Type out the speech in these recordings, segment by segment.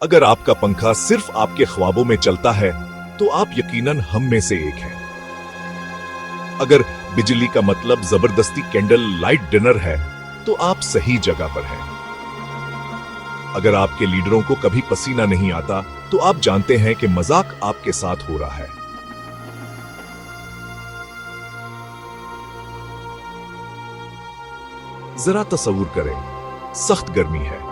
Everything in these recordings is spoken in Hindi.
अगर आपका पंखा सिर्फ आपके ख्वाबों में चलता है तो आप यकीनन हम में से एक हैं। अगर बिजली का मतलब जबरदस्ती कैंडल लाइट डिनर है तो आप सही जगह पर हैं। अगर आपके लीडरों को कभी पसीना नहीं आता तो आप जानते हैं कि मजाक आपके साथ हो रहा है। जरा तसव्वुर करें, सख्त गर्मी है,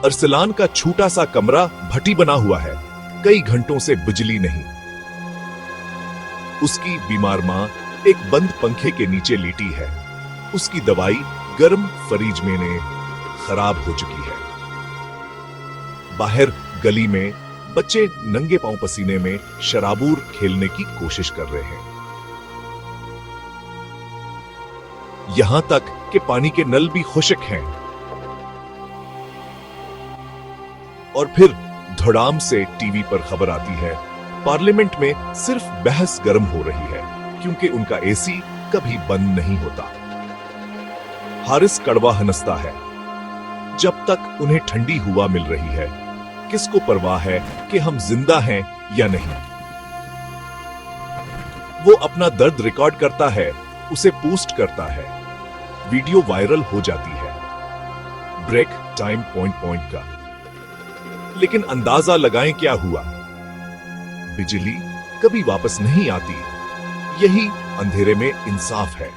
अरसलान का छोटा सा कमरा भट्टी बना हुआ है, कई घंटों से बिजली नहीं। उसकी बीमार मां एक बंद पंखे के नीचे लेटी है, उसकी दवाई गर्म फ्रिज में ने खराब हो चुकी है। बाहर गली में बच्चे नंगे पांव पसीने में शराबूर खेलने की कोशिश कर रहे हैं। यहां तक कि पानी के नल भी खुश्क हैं। और फिर धड़ाम से टीवी पर खबर आती है, पार्लियामेंट में सिर्फ बहस गर्म हो रही है क्योंकि उनका एसी कभी बंद नहीं होता। हारिस कड़वा हंसता है, जब तक उन्हें ठंडी हवा मिल रही है किसको परवाह है कि हम जिंदा हैं या नहीं। वो अपना दर्द रिकॉर्ड करता है, उसे पोस्ट करता है, वीडियो वायरल हो जाती है, ब्रेक टाइम पॉइंट का। लेकिन अंदाजा लगाएं क्या हुआ, बिजली कभी वापस नहीं आती। यही अंधेरे में इंसाफ है।